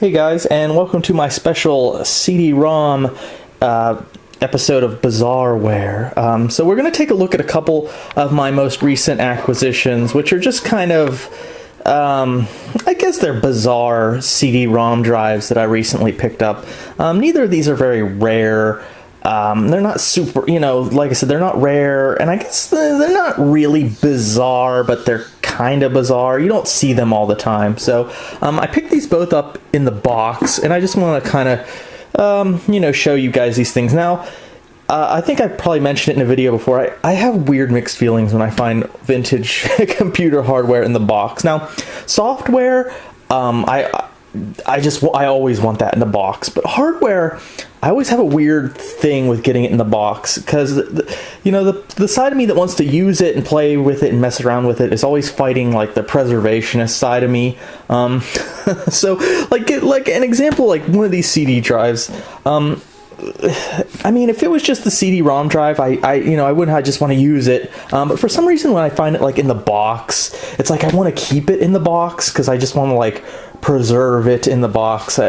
Hey guys, and welcome to my special CD-ROM episode of Bizarreware. So we're going to take a look at a couple of my most recent acquisitions, which are just kind of, I guess they're bizarre CD-ROM drives that I recently picked up. Neither of these are very rare. They're not super, like I said, they're not rare, and I guess they're not really bizarre, but they're kind of bizarre. You don't see them all the time. So I picked these both up in the box, and I just want to kind of, show you guys these things. Now, I think I probably mentioned it in a video before. I have weird mixed feelings when I find vintage computer hardware in the box. Now, software, I always want that in the box, but hardware, I always have a weird thing with getting it in the box, because the side of me that wants to use it and play with it and mess around with it is always fighting like the preservationist side of me. So like an example, like one of these CD drives. I mean, if it was just the CD-ROM drive, I wouldn't just want to use it. But for some reason, when I find it like in the box, it's like I want to keep it in the box because I just want to like preserve it in the box.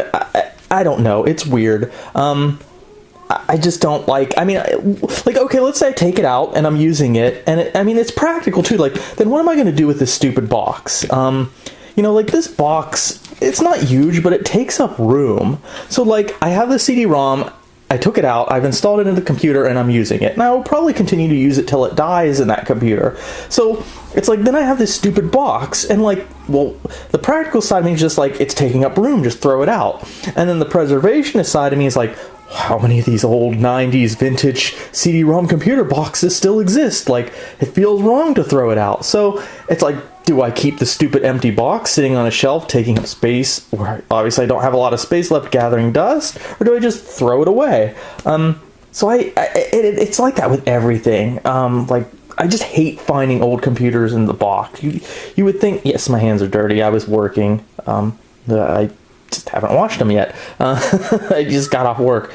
I don't know. It's weird. I just don't like, okay, let's say I take it out and I'm using it, and it's practical too. Like, then what am I going to do with this stupid box? Like this box, it's not huge, but it takes up room. So like, I have the CD-ROM, I took it out, I've installed it in the computer, and I'm using it. And I will probably continue to use it till it dies in that computer. So it's like, then I have this stupid box, and like, well, the practical side of me is just like, it's taking up room, just throw it out. And then the preservationist side of me is like, how many of these old 90s vintage CD-ROM computer boxes still exist? Like, it feels wrong to throw it out. So it's like, do I keep the stupid empty box sitting on a shelf taking up space, where obviously I don't have a lot of space left gathering dust, or do I just throw it away? So it's like that with everything. Like, I just hate finding old computers in the box. You would think, yes, my hands are dirty, I was working. I just haven't washed them yet. I just got off work.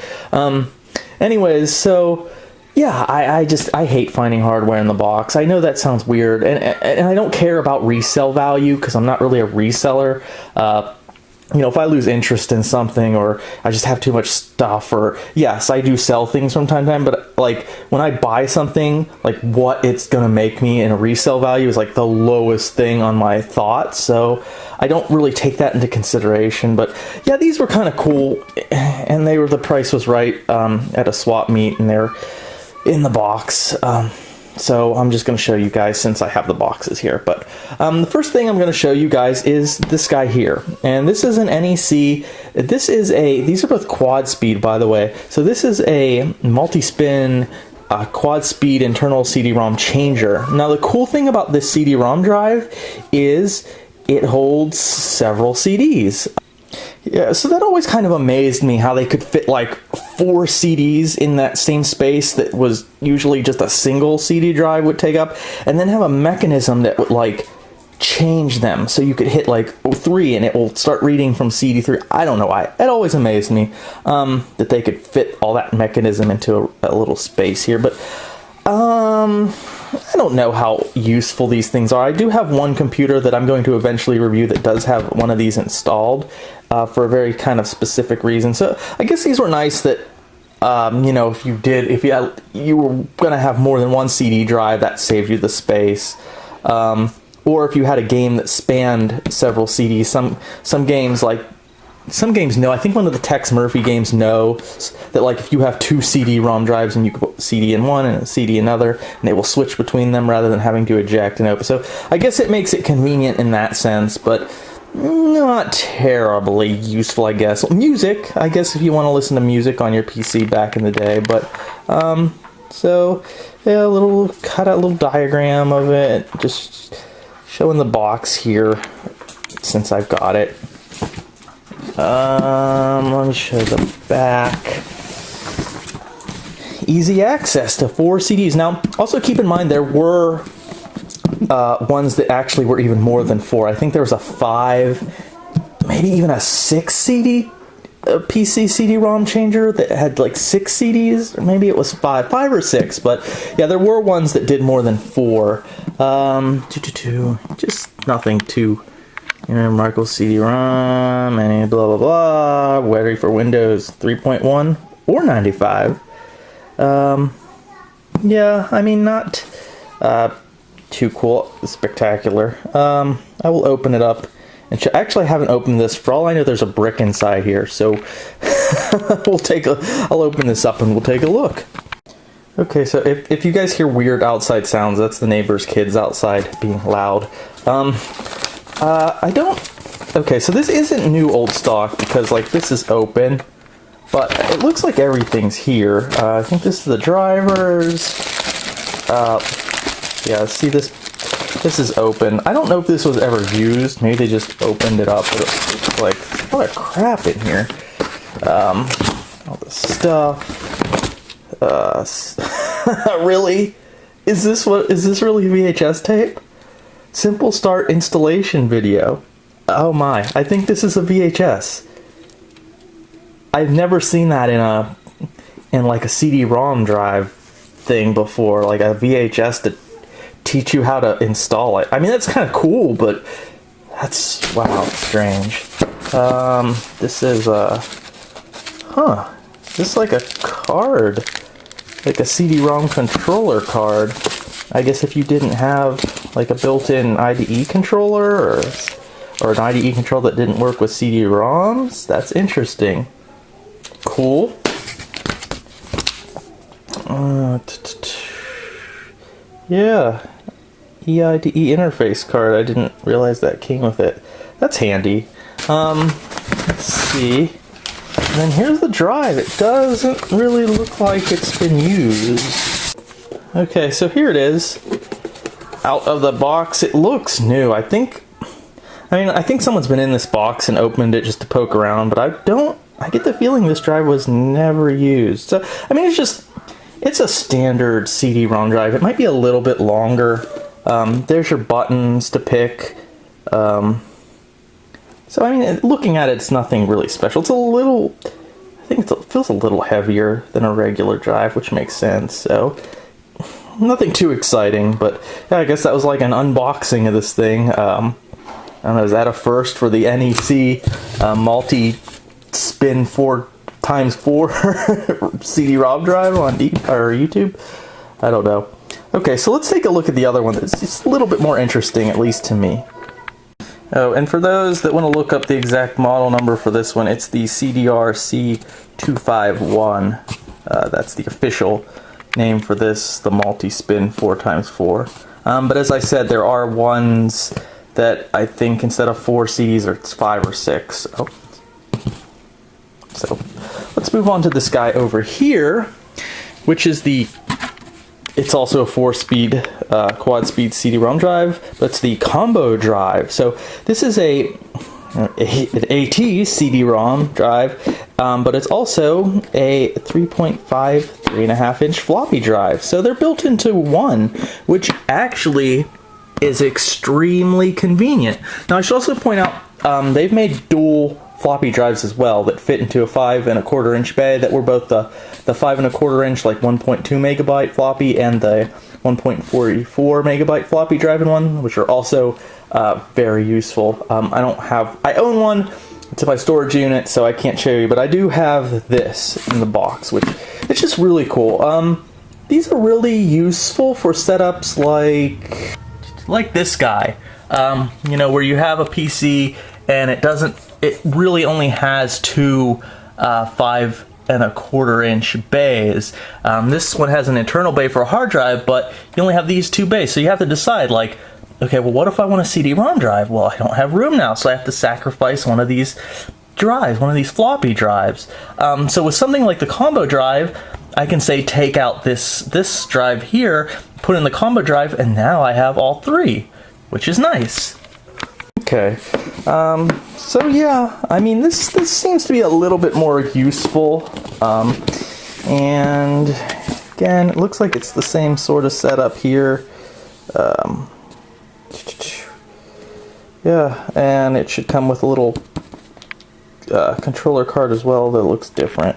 Anyways, so yeah, I hate finding hardware in the box. I know that sounds weird, and I don't care about resale value because I'm not really a reseller. If I lose interest in something, or I just have too much stuff, or yes, I do sell things from time to time, but like when I buy something, like what it's gonna make me in a resale value is like the lowest thing on my thoughts. So I don't really take that into consideration. But yeah, these were kind of cool, and the price was right at a swap meet, and they're in the box. So I'm just going to show you guys since I have the boxes here. But the first thing I'm going to show you guys is this guy here. And this is an NEC. These are both quad speed, by the way. So this is a multi-spin quad speed internal CD-ROM changer. Now the cool thing about this CD-ROM drive is it holds several CDs. Yeah, so that always kind of amazed me how they could fit like 4 CDs in that same space that was usually just a single CD drive would take up, and then have a mechanism that would like change them so you could hit like 3 and it will start reading from CD3. I don't know why. It always amazed me that they could fit all that mechanism into a little space here, but I don't know how useful these things are. I do have one computer that I'm going to eventually review that does have one of these installed for a very kind of specific reason. So I guess these were nice that, if you were going to have more than one CD drive, that saved you the space. Or if you had a game that spanned several CDs, some games know. I think one of the Tex Murphy games know that like if you have 2 CD-ROM drives and you can put a CD in one and a CD in another, and they will switch between them rather than having to eject and open. So I guess it makes it convenient in that sense, but not terribly useful, I guess. Music, I guess, if you want to listen to music on your PC back in the day. But so yeah, cut out a little diagram of it, just showing the box here since I've got it. Let me show the back. Easy access to 4 CDs. Now, also keep in mind there were ones that actually were even more than 4. I think there was a 5, maybe even a 6 CD PC CD-ROM changer that had like 6 CDs, or maybe it was 5 or 6. But yeah, there were ones that did more than 4. Just nothing too. Marco CD-ROM and blah blah necessary for Windows 3.1 or 95. Yeah, I mean, not too cool, spectacular. I will open it up. And actually, I haven't opened this. For all I know, there's a brick inside here. So I'll open this up and we'll take a look. Okay, so if you guys hear weird outside sounds, that's the neighbor's kids outside being loud. Okay, so this isn't new old stock because, like, this is open, but it looks like everything's here. I think this is the drivers. Yeah, see, this is open. I don't know if this was ever used. Maybe they just opened it up. But it's like, a lot of crap in here. All this stuff. Really? Is this really VHS tape? Simple start installation video. Oh my, I think this is a VHS. I've never seen that in like a CD-ROM drive thing before, like a VHS to teach you how to install it. I mean, that's kind of cool, but that's, wow, strange. This is this is like a card, like a CD-ROM controller card. I guess if you didn't have like a built-in IDE controller or an IDE controller that didn't work with CD-ROMs, that's interesting. Cool. Yeah, EIDE interface card. I didn't realize that came with it. That's handy. Let's see. And then here's the drive. It doesn't really look like it's been used. Okay, so here it is. Out of the box. It looks new. I think someone's been in this box and opened it just to poke around, but I get the feeling this drive was never used. So, I mean, it's a standard CD-ROM drive. It might be a little bit longer. There's your buttons to pick. So, I mean, looking at it, it's nothing really special. It's a little, it feels a little heavier than a regular drive, which makes sense. So, nothing too exciting, but yeah, I guess that was like an unboxing of this thing. I don't know, is that a first for the NEC multi-spin 4x4 CD-ROM drive on YouTube? I don't know. Okay, so let's take a look at the other one that's just a little bit more interesting, at least to me. Oh, and for those that want to look up the exact model number for this one, it's the CDR-C251. That's the official name for this, the multi-spin 4x4. But as I said, there are ones that I think instead of 4 CDs, it's 5 or 6. Oh. So let's move on to this guy over here, which is it's also a 4-speed quad speed CD-ROM drive, but it's the combo drive. So this is an AT CD-ROM drive, but it's also a 3.5 inch floppy drive. So they're built into one, which actually is extremely convenient. Now I should also point out they've made dual floppy drives as well that fit into a 5 1/4 inch bay that were both the 5 1/4 inch, like 1.2 megabyte floppy, and the 1.44 megabyte floppy drive in one, which are also very useful. I own one. It's in my storage unit, so I can't show you, but I do have this in the box, which it's just really cool. These are really useful for setups like this guy, you know, where you have a PC and it really only has two 5 1/4 inch bays. This one has an internal bay for a hard drive, but you only have these 2 bays, so you have to decide, like, okay, well, what if I want a CD-ROM drive? Well, I don't have room now, so I have to sacrifice one of these drives, one of these floppy drives. So with something like the combo drive, I can say take out this drive here, put in the combo drive, and now I have all 3, which is nice. Okay, so yeah, I mean, this seems to be a little bit more useful, and again, it looks like it's the same sort of setup here. Yeah, and it should come with a little controller card as well that looks different.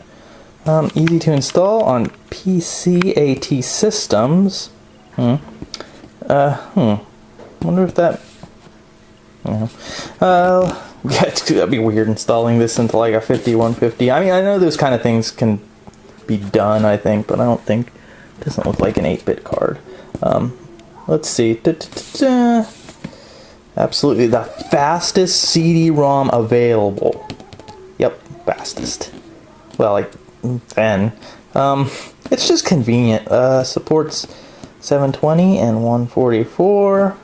Easy to install on PC AT systems. Wonder if that... Yeah, that'd be weird installing this into like a 5150. I mean, I know those kind of things can be done, I think, but I don't think it doesn't look like an 8-bit card. Let's see. Absolutely the fastest CD-ROM available. Yep, fastest. Well, like 10. It's just convenient. Supports 720 and 144.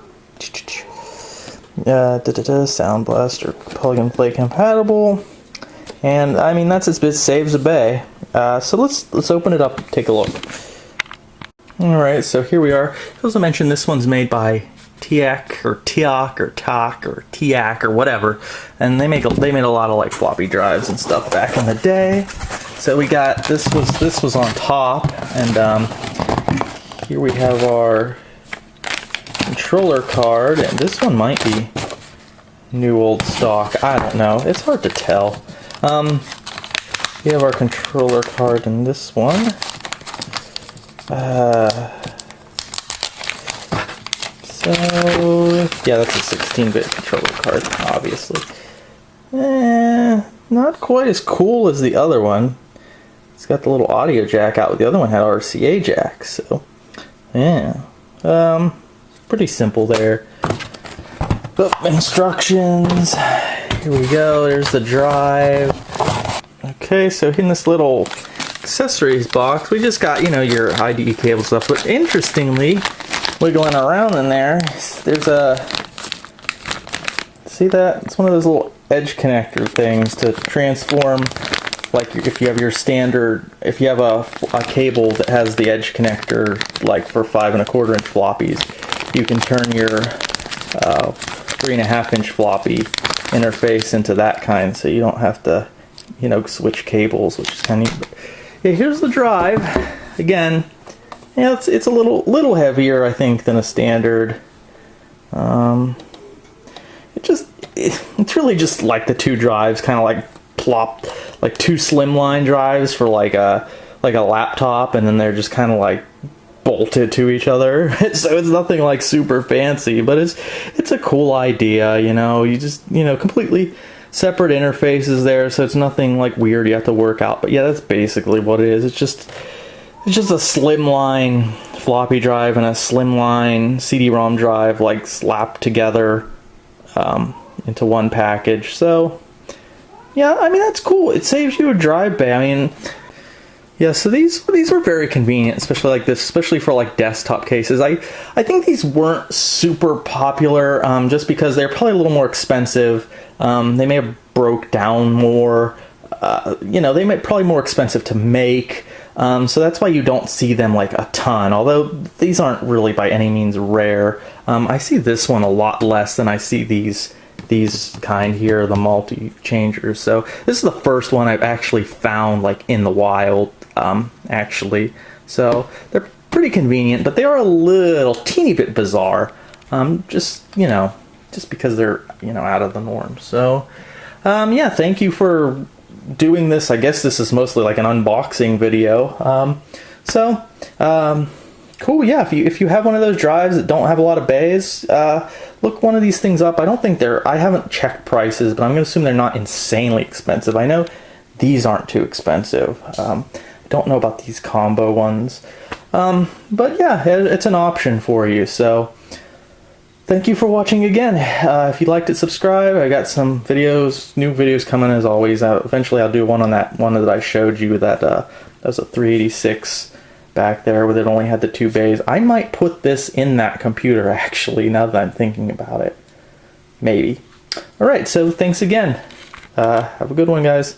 Sound Blaster plug and play compatible. And I mean, that's as bit saves a bay. So let's open it up and take a look. Alright, so here we are. I also mentioned this one's made by TIAC or TIAC or TAC or TIAC or whatever, and they made a lot of like floppy drives and stuff back in the day. So we got this was on top, and here we have our controller card, and this one might be new old stock. I don't know. It's hard to tell. We have our controller card in this one. So yeah, that's a 16-bit controller card, obviously. Not quite as cool as the other one. It's got the little audio jack out. The other one had RCA jack, so yeah. Pretty simple there. Oh, instructions. Here we go. There's the drive. Okay, so in this little accessories box, we just got, you know, your IDE cable stuff. But interestingly, wiggling around in there, there's a, see that? It's one of those little edge connector things to transform, like if you have your standard, if you have a cable that has the edge connector, like for 5 1/4 inch floppies, you can turn your 3 1/2 inch floppy interface into that kind, so you don't have to, you know, switch cables, which is kind of neat. Yeah, here's the drive. Again, yeah, it's a little heavier, I think, than a standard. It's really just like the two drives, kind of like plopped, like two slimline drives for like a laptop, and then they're just kind of like bolted to each other. So it's nothing like super fancy, but it's a cool idea, you know. You just, you know, completely separate interfaces there, so it's nothing like weird you have to work out. But yeah, that's basically what it is. It's just a slimline floppy drive and a slimline CD-ROM drive, like slapped together into one package. So yeah, I mean, that's cool. It saves you a drive bay. I mean, yeah, so these were very convenient, especially like this, especially for like desktop cases. I think these weren't super popular, just because they're probably a little more expensive. They may have broke down more. You know, they may probably more expensive to make. So that's why you don't see them like a ton. Although these aren't really by any means rare. I see this one a lot less than I see these kind here, the multi-changers. So this is the first one I've actually found like in the wild, actually. So they're pretty convenient, but they are a little teeny bit bizarre. Just, you know, just because they're, you know, out of the norm. So yeah, thank you for doing this. I guess this is mostly like an unboxing video. Cool. Yeah, if you have one of those drives that don't have a lot of bays, look one of these things up. I don't think I haven't checked prices, but I'm going to assume they're not insanely expensive. I know these aren't too expensive. I don't know about these combo ones. But yeah, it's an option for you. So thank you for watching again. If you liked it, subscribe. I got some videos, new videos coming as always. Eventually I'll do one on that one that I showed you, that was a 386 back there where it only had the 2 bays. I might put this in that computer, actually, now that I'm thinking about it. Maybe. Alright, so thanks again. Have a good one, guys.